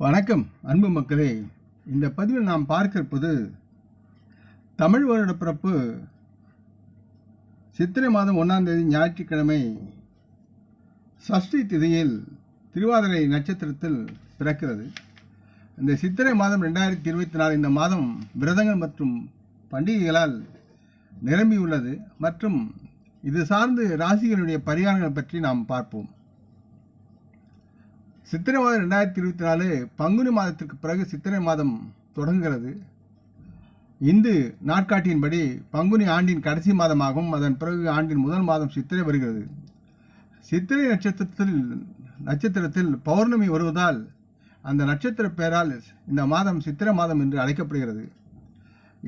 வணக்கம் அன்பு மக்களே. இந்த பதிவில் நாம் பார்க்க இருப்பது தமிழ் வருட பிறப்பு சித்திரை மாதம் 1ஆம் தேதி ஞாயிற்றுக்கிழமை சஷ்டி திதியில் திருவாதிரை நட்சத்திரத்தில் பிறக்கிறது. இந்த சித்திரை மாதம் 2024 இந்த மாதம் விரதங்கள் மற்றும் பண்டிகைகளால் நிரம்பியுள்ளது மற்றும் இது சார்ந்து ராசிகளுடைய பரிகாரங்கள் பற்றி நாம் பார்ப்போம். சித்திரை மாதம் 2024 பங்குனி மாதத்திற்கு பிறகு சித்திரை மாதம் தொடங்குகிறது. இந்து நாட்காட்டியின்படி பங்குனி ஆண்டின் கடைசி மாதமாகும். அதன் பிறகு ஆண்டின் முதல் மாதம் சித்திரை வருகிறது. சித்திரை நட்சத்திரத்தில் பௌர்ணமி வருவதால் அந்த நட்சத்திர பெயரால் இந்த மாதம் சித்திரை மாதம் என்று அழைக்கப்படுகிறது.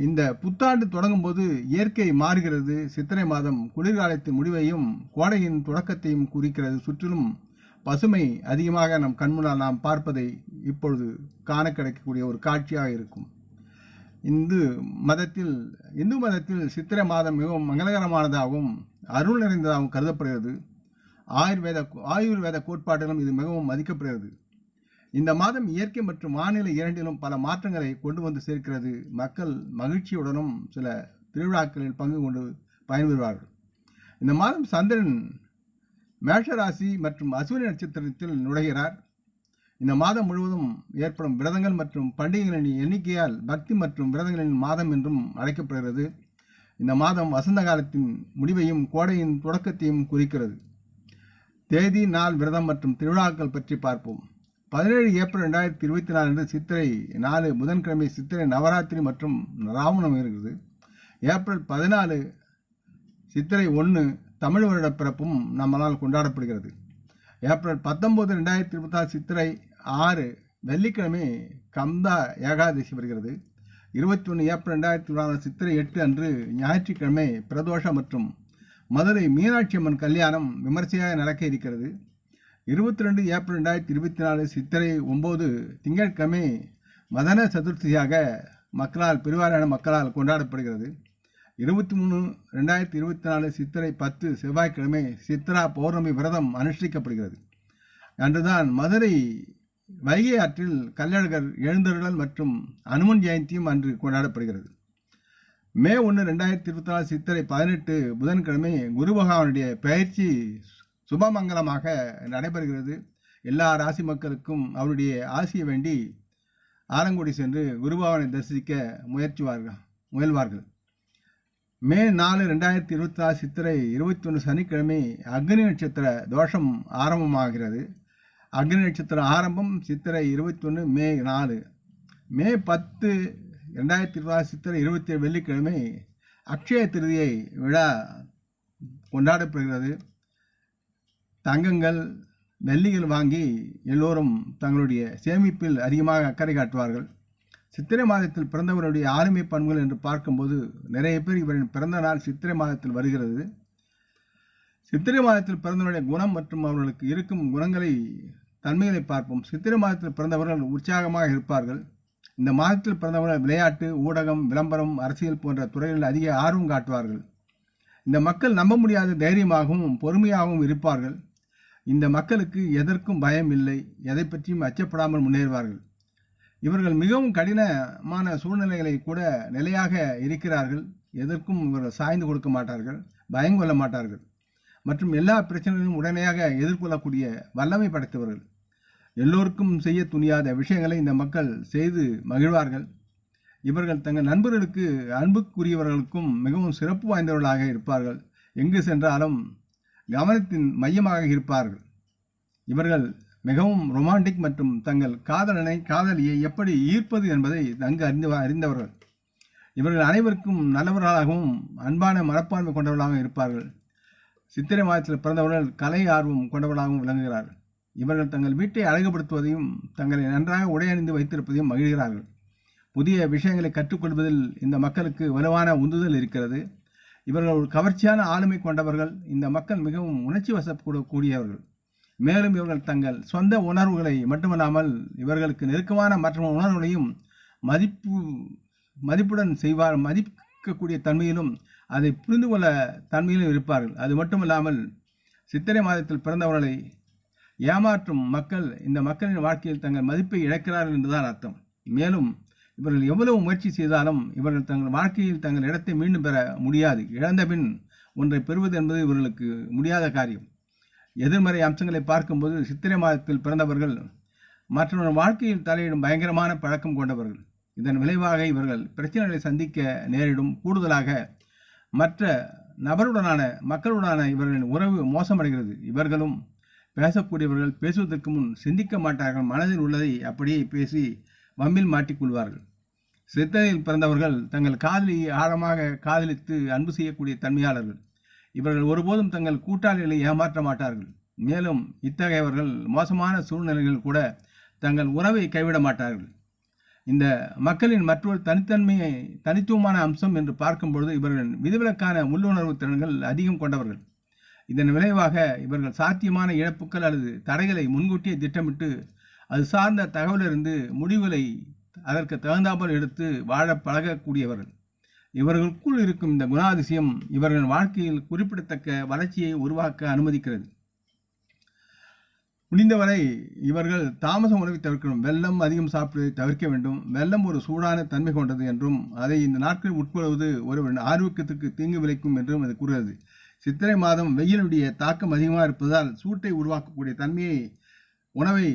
இந்த புத்தாண்டு தொடங்கும் போது இயற்கை மாறுகிறது. சித்திரை மாதம் குளிர்காலத்தின் முடிவையும் கோடையின் தொடக்கத்தையும் குறிக்கிறது. சுற்றிலும் பசுமை அதிகமாக நம் கண்முன்னால் நாம் பார்ப்பதை இப்பொழுது காண கிடைக்கக்கூடிய ஒரு காட்சியாக இருக்கும். இந்து மதத்தில் சித்திரை மாதம் மிகவும் மங்களகரமானதாகவும் அருள் நிறைந்ததாகவும் கருதப்படுகிறது. ஆயுர்வேத கோட்பாட்டிலும் இது மிகவும் மதிக்கப்படுகிறது. இந்த மாதம் இயற்கை மற்றும் வானிலை இரண்டிலும் பல மாற்றங்களை கொண்டு வந்து சேர்க்கிறது. மக்கள் மகிழ்ச்சியுடனும் சில திருவிழாக்களில் பங்கு கொண்டு பயன்பெறுவார்கள். இந்த மாதம் சந்திரன் மேஷராசி மற்றும் அஸ்வினி நட்சத்திரத்தில் நுழைகிறார். இந்த மாதம் முழுவதும் ஏற்படும் விரதங்கள் மற்றும் பண்டிகைகளின் எண்ணிக்கையால் பக்தி மற்றும் விரதங்களின் மாதம் என்றும் அழைக்கப்படுகிறது. இந்த மாதம் வசந்த காலத்தின் முடிவையும் கோடையின் தொடக்கத்தையும் குறிக்கிறது. தேதி, நாள், விரதம் மற்றும் திருவிழாக்கள் பற்றி பார்ப்போம். 17 ஏப்ரல் 2024 அன்று சித்திரை 4 புதன்கிழமை சித்திரை நவராத்திரி மற்றும் ராமநவமி இருக்கிறது. ஏப்ரல் 14 சித்திரை 1 தமிழ் வருட பிறப்பும் நம்மளால் கொண்டாடப்படுகிறது. ஏப்ரல் 19 2024 சித்திரை 6 வெள்ளிக்கிழமை கம்தா ஏகாதசி வருகிறது. 21 ஏப்ரல் 2024 சித்திரை 8 அன்று ஞாயிற்றுக்கிழமை பிரதோஷ மற்றும் மதுரை மீனாட்சி அம்மன் கல்யாணம் விமர்சையாக நடக்க இருக்கிறது. 22 ஏப்ரல் 2024 சித்திரை 9 திங்கட்கிழமை மதன சதுர்த்தியாக பெருவாரியான மக்களால் கொண்டாடப்படுகிறது. 23 2024 சித்திரை 10 செவ்வாய்க்கிழமை சித்ரா பௌர்ணமி விரதம் அனுஷ்டிக்கப்படுகிறது. அன்றுதான் மதுரை வைகை ஆற்றில் கள்ளழகர் எழுந்தருளல் மற்றும் அனுமன் ஜெயந்தியும் அன்று கொண்டாடப்படுகிறது. மே 1 2024 சித்திரை 18 புதன்கிழமை குரு பகவானுடைய பெயர்ச்சி சுபமங்கலமாக நடைபெறுகிறது. எல்லா ராசி மக்களுக்கும் அவருடைய ஆசியை வேண்டி ஆலங்குடி சென்று குரு பகவானை தரிசிக்க முயல்வார்கள். மே 4 2024 சித்திரை 21 சனிக்கிழமை அக்னி நட்சத்திர தோஷம் ஆரம்பமாகிறது. அக்னி நட்சத்திர ஆரம்பம் சித்திரை 21 மே 4. மே 10 2024 சித்திரை 27 வெள்ளிக்கிழமை அக்ஷய திருதியை விழா கொண்டாடப்படுகிறது. தங்கங்கள் வெள்ளிகள் வாங்கி எல்லோரும் தங்களுடைய சேமிப்பில் அதிகமாக அக்கறை காட்டுவார்கள். சித்திரை மாதத்தில் பிறந்தவருடைய ஆளுமை பண்புகள் என்று பார்க்கும்போது நிறைய பேர் இவரின் பிறந்த நாள் சித்திரை மாதத்தில் வருகிறது. சித்திரை மாதத்தில் பிறந்தவருடைய குணம் மற்றும் அவர்களுக்கு இருக்கும் தன்மைகளை பார்ப்போம். சித்திரை மாதத்தில் பிறந்தவர்கள் உற்சாகமாக இருப்பார்கள். இந்த மாதத்தில் பிறந்தவர்கள் விளையாட்டு, ஊடகம், விளம்பரம், அரசியல் போன்ற துறைகளில் அதிக ஆர்வம் காட்டுவார்கள். இந்த மக்கள் நம்ப முடியாத தைரியமாகவும் பொறுமையாகவும் இருப்பார்கள். இந்த மக்களுக்கு எதற்கும் பயம் இல்லை, எதை பற்றியும் அச்சப்படாமல் முன்னேறுவார்கள். இவர்கள் மிகவும் கடினமான சூழ்நிலைகளை கூட நிலையாக இருக்கிறார்கள். எதற்கும் இவர்கள் சாய்ந்து கொடுக்க மாட்டார்கள், பயங்கொள்ள மாட்டார்கள் மற்றும் எல்லா பிரச்சனைகளையும் உடனடியாக எதிர்கொள்ளக்கூடிய வல்லமை படைத்தவர்கள். எல்லோருக்கும் செய்ய துணியாத விஷயங்களை இந்த மக்கள் செய்து மகிழ்வார்கள். இவர்கள் தங்கள் நண்பர்களுக்கு அன்புக்குரியவர்களுக்கும் மிகவும் சிறப்பு வாய்ந்தவர்களாக இருப்பார்கள். எங்கு சென்றாலும் கவனத்தின் மையமாக இருப்பார்கள். இவர்கள் மிகவும் ரொமான்டிக் மற்றும் தங்கள் காதலியை எப்படி ஈர்ப்பது என்பதை நன்கு அறிந்தவர்கள். இவர்கள் அனைவருக்கும் நல்லவர்களாகவும் அன்பான மனப்பான்மை கொண்டவர்களாகவும் இருப்பார்கள். சித்திரை மாதத்தில் பிறந்தவர்கள் கலை ஆர்வம் கொண்டவர்களாகவும் விளங்குகிறார்கள். இவர்கள் தங்கள் வீட்டை அழகுபடுத்துவதையும் தங்களை நன்றாக உடையணிந்து வைத்திருப்பதையும் மகிழ்கிறார்கள். புதிய விஷயங்களை கற்றுக்கொள்வதில் இந்த மக்களுக்கு வலுவான உந்துதல் இருக்கிறது. இவர்கள் ஒரு கவர்ச்சியான ஆளுமை கொண்டவர்கள். இந்த மக்கள் மிகவும் உணர்ச்சி வசப்படக்கூடியவர்கள். மேலும் இவர்கள் தங்கள் சொந்த உணர்வுகளை மட்டுமல்லாமல் இவர்களுக்கு நெருக்கமான மற்ற உணர்வுகளையும் மதிக்கக்கூடிய தன்மையிலும் அதை புரிந்து கொள்ள தன்மையிலும் இருப்பார்கள். அது மட்டுமல்லாமல் சித்திரை மாதத்தில் பிறந்தவர்களை ஏமாற்றும் மக்கள் இந்த மக்களின் வாழ்க்கையில் தங்கள் மதிப்பை இழக்கிறார்கள் என்றுதான் அர்த்தம். மேலும் இவர்கள் எவ்வளவு முயற்சி செய்தாலும் இவர்கள் தங்கள் வாழ்க்கையில் தங்கள் இடத்தை மீண்டும் பெற முடியாது. இழந்தபின் ஒன்றை பெறுவது என்பது இவர்களுக்கு முடியாத காரியம். எதிர்மறை அம்சங்களை பார்க்கும்போது சித்திரை மாதத்தில் பிறந்தவர்கள் மற்றொரு வாழ்க்கையில் தலையிடும் பயங்கரமான பழக்கம் கொண்டவர்கள். இதன் விளைவாக இவர்கள் பிரச்சனைகளை சந்திக்க நேரிடும். கூடுதலாக மற்ற மக்களுடனான இவர்களின் உறவு மோசமடைகிறது. இவர்களும் பேசக்கூடியவர்கள் பேசுவதற்கு முன் சிந்திக்க மாட்டார்கள். மனதில் உள்ளதை அப்படியே பேசி வம்பில் மாட்டிக்கொள்வார்கள். சித்திரையில் பிறந்தவர்கள் தங்கள் காதலியை ஆழமாக காதலித்து அன்பு செய்யக்கூடிய தன்மையாளர்கள். இவர்கள் ஒருபோதும் தங்கள் கூட்டாளிகளை ஏமாற்ற மாட்டார்கள். மேலும் இத்தகையவர்கள் மோசமான சூழ்நிலைகள் கூட தங்கள் உறவை கைவிட மாட்டார்கள். இந்த மக்களின் மற்றொரு தனித்துவமான அம்சம் என்று பார்க்கும்பொழுது இவர்கள் விதிவிலக்கான உள்ளுணர்வு திறன்கள் அதிகம் கொண்டவர்கள். இதன் விளைவாக இவர்கள் சாத்தியமான இழப்புகள் அல்லது தடைகளை முன்கூட்டியே திட்டமிட்டு அது சார்ந்த தகவலிருந்து முடிவுகளை அதற்கு தகுந்தாமல் எடுத்து வாழ பழகக்கூடியவர்கள். இவர்களுக்குள் இருக்கும் இந்த குணாதிசயம் இவர்கள் வாழ்க்கையில் குறிப்பிடத்தக்க வளர்ச்சியை உருவாக்க அனுமதிக்கிறது. முடிந்தவரை இவர்கள் தாமச உணவை தவிர்க்கணும். வெல்லம் அதிகம் சாப்பிடுவதை தவிர்க்க வேண்டும். வெல்லம் ஒரு சூடான தன்மை கொண்டது என்றும் அதை இந்த நாட்களில் உட்கொள்வது ஒருவரின் ஆரோக்கியத்துக்கு தீங்கு விளைக்கும் என்றும் அது கூறுகிறது. சித்திரை மாதம் வெயிலுடைய தாக்கம் அதிகமாக இருப்பதால் சூட்டை உருவாக்கக்கூடிய தன்மையை உணவை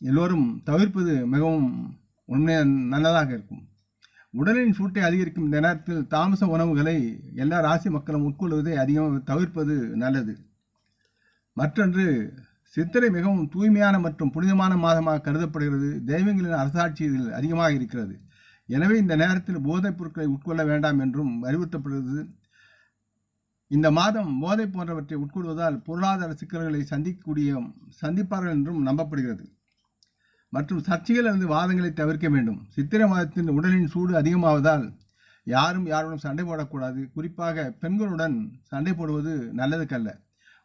எல்லோரும் தவிர்ப்பது மிகவும் உண்மையாக நல்லதாக இருக்கும். உடலின் சூட்டை அதிகரிக்கும் இந்த நேரத்தில் தாமச உணவுகளை எல்லா ராசி மக்களும் உட்கொள்வதை அதிகமாக தவிர்ப்பது நல்லது. மற்றொன்று, சித்திரை மிகவும் தூய்மையான மற்றும் புனிதமான மாதமாக கருதப்படுகிறது. தெய்வங்களின் அரசாட்சி இதில் அதிகமாக இருக்கிறது. எனவே இந்த நேரத்தில் போதைப் பொருட்களை உட்கொள்ள வேண்டாம் என்றும் அறிவுறுத்தப்படுகிறது. இந்த மாதம் போதை போன்றவற்றை உட்கொள்வதால் பொருளாதார சிக்கல்களை சந்திப்பார்கள் என்றும் நம்பப்படுகிறது. மற்றும் சர்ச்சைகள் அல்லது வாதங்களை தவிர்க்க வேண்டும். சித்திரை மாதத்தின் உடலின் சூடு அதிகமாவதால் யாருடன் சண்டை போடக்கூடாது. குறிப்பாக பெண்களுடன் சண்டை போடுவது நல்லதுக்கல்ல.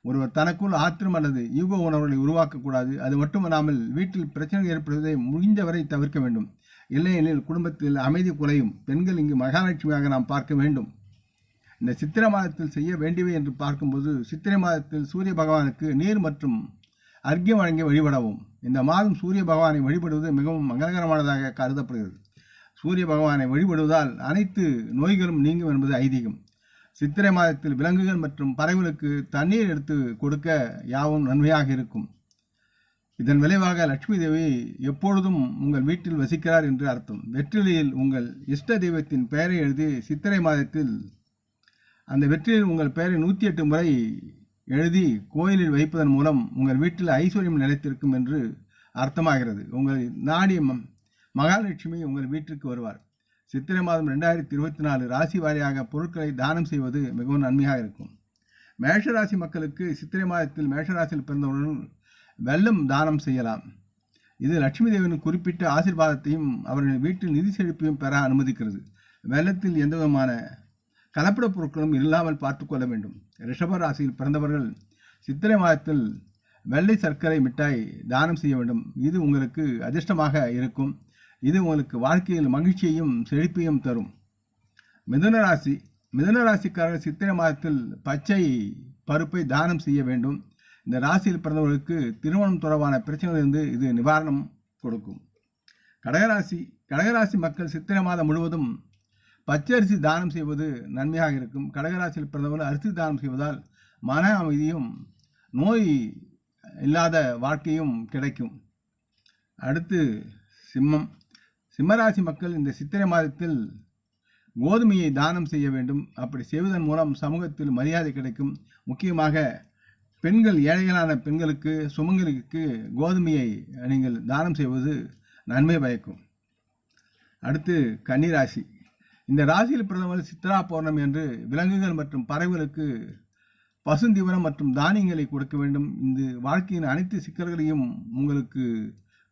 ஒருவர் தனக்குள் ஆத்திரம் அல்லது ஈகோ உணர்வுகளை உருவாக்கக்கூடாது. அது மட்டுமல்லாமல் வீட்டில் பிரச்சனை ஏற்படுவதை முடிந்தவரை தவிர்க்க வேண்டும். இல்லையெனில் குடும்பத்தில் அமைதி குலையும். பெண்கள் இங்கு மகாலட்சுமியாக நாம் பார்க்க வேண்டும். இந்த சித்திரை மாதத்தில் செய்ய வேண்டியவை என்று பார்க்கும்போது, சித்திரை மாதத்தில் சூரிய பகவானுக்கு நீர் மற்றும் அர்க்கியம் வழங்கி வழிபடவும். இந்த மாதம் சூரிய பகவானை வழிபடுவது மிகவும் மங்களகரமானதாக கருதப்படுகிறது. சூரிய பகவானை வழிபடுவதால் அனைத்து நோய்களும் நீங்கும் என்பது ஐதீகம். சித்திரை மாதத்தில் விலங்குகள் மற்றும் பறவைகளுக்கு தண்ணீர் எடுத்து கொடுக்க யாவும் நன்மையாக இருக்கும். இதன் விளைவாக லட்சுமி தேவி எப்பொழுதும் உங்கள் வீட்டில் வசிக்கிறார் என்று அர்த்தம். வெற்றிலையில் உங்கள் இஷ்ட தெய்வத்தின் பெயரை எழுதி சித்திரை மாதத்தில் அந்த வெற்றிலையில் உங்கள் பெயரை 108 முறை எழுதி கோயிலில் வைப்பதன் மூலம் உங்கள் வீட்டில் ஐஸ்வர்யம் நிலைத்திருக்கும் என்று அர்த்தமாகிறது. உங்கள் நாடி மகாலட்சுமி உங்கள் வீட்டிற்கு வருவார். சித்திரை மாதம் 2024 ராசி வாரியாக பொருட்களை தானம் செய்வது மிகவும் நன்மையாக இருக்கும். மேஷராசி மக்களுக்கு சித்திரை மாதத்தில் மேஷராசியில் பிறந்தவர்கள் வெல்லம் தானம் செய்யலாம். இது லட்சுமி தேவியின் குறிப்பிட்ட ஆசீர்வாதத்தையும் அவர்களின் வீட்டில் நிதி செழிப்பையும் பெற அனுமதிக்கிறது. வெள்ளத்தில் எந்தவிதமான கலப்பட பொருட்களும் இல்லாமல் பார்த்து கொள்ள வேண்டும். ரிஷப ராசியில் பிறந்தவர்கள் சித்திரை மாதத்தில் வெள்ளை சர்க்கரை மிட்டாய் தானம் செய்ய வேண்டும். இது உங்களுக்கு அதிர்ஷ்டமாக இருக்கும். இது உங்களுக்கு வாழ்க்கையில் மகிழ்ச்சியையும் செழிப்பையும் தரும். மிதுன ராசிக்காரர்கள் சித்திரை மாதத்தில் பச்சை பருப்பை தானம் செய்ய வேண்டும். இந்த ராசியில் பிறந்தவர்களுக்கு திருமணம் தொடர்பான பிரச்சனைகளிலிருந்து இது நிவாரணம் கொடுக்கும். கடகராசி மக்கள் சித்திரை மாதம் முழுவதும் பச்சரிசி தானம் செய்வது நன்மையாக இருக்கும். கடகராசியில் பிறந்தவர்கள் அரிசி தானம் செய்வதால் மன அமைதியும் நோய் இல்லாத வாழ்க்கையும் கிடைக்கும். அடுத்து சிம்மராசி மக்கள் இந்த சித்திரை மாதத்தில் கோதுமையை தானம் செய்ய வேண்டும். அப்படி செய்வதன் மூலம் சமூகத்தில் மரியாதை கிடைக்கும். முக்கியமாக பெண்கள், ஏழைகளான பெண்களுக்கு, சுமங்கலிக்கு கோதுமையை நீங்கள் தானம் செய்வது நன்மை பயக்கும். அடுத்து கன்னிராசி. இந்த ராசியில் பிறந்தவர்கள் சித்ரா பௌர்ணமி என்று விலங்குகள் மற்றும் பறவைகளுக்கு பசுந்தீவனம் மற்றும் தானியங்களை கொடுக்க வேண்டும். இந்த வாழ்க்கையின் அனைத்து சிக்கல்களையும் உங்களுக்கு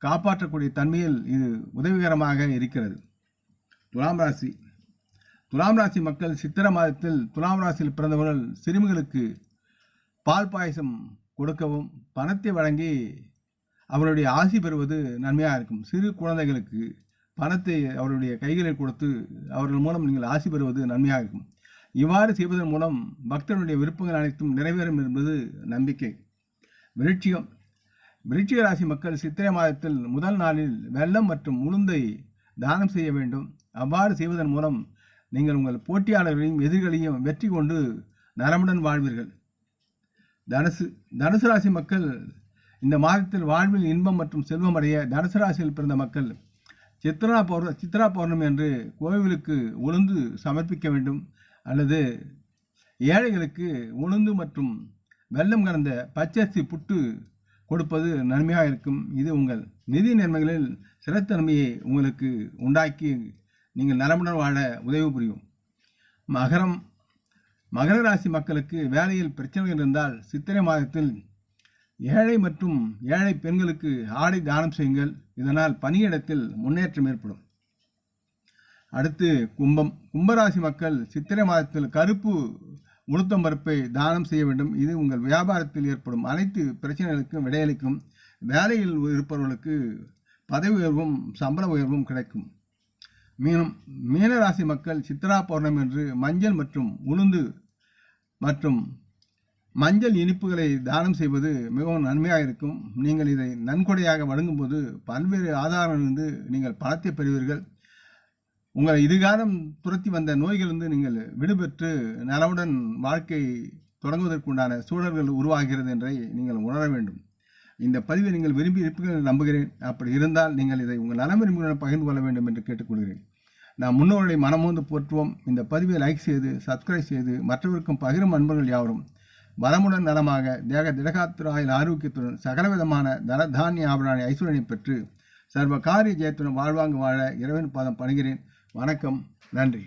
காப்பாற்றக்கூடிய தன்மையில் இது உதவிகரமாக இருக்கிறது. துலாம் ராசி மக்கள் சித்திரை மாதத்தில் துலாம் ராசியில் பிறந்தவர்கள் சிறுமிகளுக்கு பால் பாயசம் கொடுக்கவும் பணத்தை வழங்கி அவருடைய ஆசி பெறுவது நன்மையாக இருக்கும். சிறு குழந்தைகளுக்கு பணத்தை அவருடைய கைகளில் கொடுத்து அவர்கள் மூலம் நீங்கள் ஆசி பெறுவது நன்மையாக இருக்கும். இவ்வாறு செய்வதன் மூலம் பக்தர்களுடைய விருப்பங்கள் அனைத்தும் நிறைவேறும் என்பது நம்பிக்கை. விருட்சிகம். விருச்சிக ராசி மக்கள் சித்திரை மாதத்தில் முதல் நாளில் வெல்லம் மற்றும் உளுந்தை தானம் செய்ய வேண்டும். அவ்வாறு செய்வதன் மூலம் நீங்கள் உங்கள் போட்டியாளர்களையும் எதிரிகளையும் வெற்றி கொண்டு நலமுடன் வாழ்வீர்கள். தனுசு ராசி மக்கள் இந்த மாதத்தில் வாழ்வில் இன்பம் மற்றும் செல்வம் அடைய தனுசு ராசியில் பிறந்த மக்கள் சித்ரா பௌர்ணமி என்று கோவிலுக்கு உளுந்து சமர்ப்பிக்க வேண்டும். அல்லது ஏழைகளுக்கு உளுந்து மற்றும் வெல்லம் கலந்த பச்சரிசி புட்டு கொடுப்பது நன்மையாக இருக்கும். இது உங்கள் நிதி நன்மைகளில் சிறத்தன்மையை உங்களுக்கு உண்டாக்கி நீங்கள் நலமுடன் வாழ உதவி புரியும். மகர ராசி மக்களுக்கு வேலையில் பிரச்சனைகள் இருந்தால் சித்திரை மாதத்தில் ஏழை பெண்களுக்கு ஆடை தானம் செய்யுங்கள். இதனால் பணியிடத்தில் முன்னேற்றம் ஏற்படும். அடுத்து கும்பராசி மக்கள் சித்திரை மாதத்தில் கருப்பு உளுத்தம் பருப்பை தானம் செய்ய வேண்டும். இது உங்கள் வியாபாரத்தில் ஏற்படும் அனைத்து பிரச்சனைகளுக்கும் விடையளிக்கும். வேலையில் இருப்பவர்களுக்கு பதவி உயர்வும் சம்பள உயர்வும் கிடைக்கும். மீனராசி மக்கள் சித்ரா பௌர்ணமி என்று மஞ்சள் மற்றும் உளுந்து மற்றும் மஞ்சள் இனிப்புகளை தானம் செய்வது மிகவும் நன்மையாக இருக்கும். நீங்கள் இதை நன்கொடையாக வழங்கும்போது பல்வேறு ஆதாரங்களிலிருந்து நீங்கள் பணத்தை பெறுவீர்கள். உங்களை இதுகாலம் துரத்தி வந்த நோய்களிலிருந்து நீங்கள் விடுபெற்று நலமுடன் வாழ்க்கை தொடங்குவதற்குண்டான சூழல்கள் உருவாகிறது என்பதை நீங்கள் உணர வேண்டும். இந்த பதிவை நீங்கள் விரும்பி இருப்பீர்கள் என்று நம்புகிறேன். அப்படி இருந்தால் நீங்கள் இதை உங்கள் நலம் விரும்பிகளுடன் பகிர்ந்து கொள்ள வேண்டும் என்று கேட்டுக்கொள்கிறேன். நாம் முன்னோர்களை மனமோந்து போற்றுவோம். இந்த பதிவை லைக் செய்து சப்ஸ்கிரைப் செய்து மற்றவருக்கும் பகிரும் அன்பர்கள் யாவரும் வளமுடன் நலமாக தேக திடகாத்திராயில் ஆரோக்கியத்துடன் சகலவிதமான தனதானிய ஆபரண ஐஸ்வர்யனை பெற்று சர்வ காரிய ஜெயத்துடன் வாழ்வாங்கு வாழ இறைவன் பாதம் பணிகிறேன். வணக்கம். நன்றி.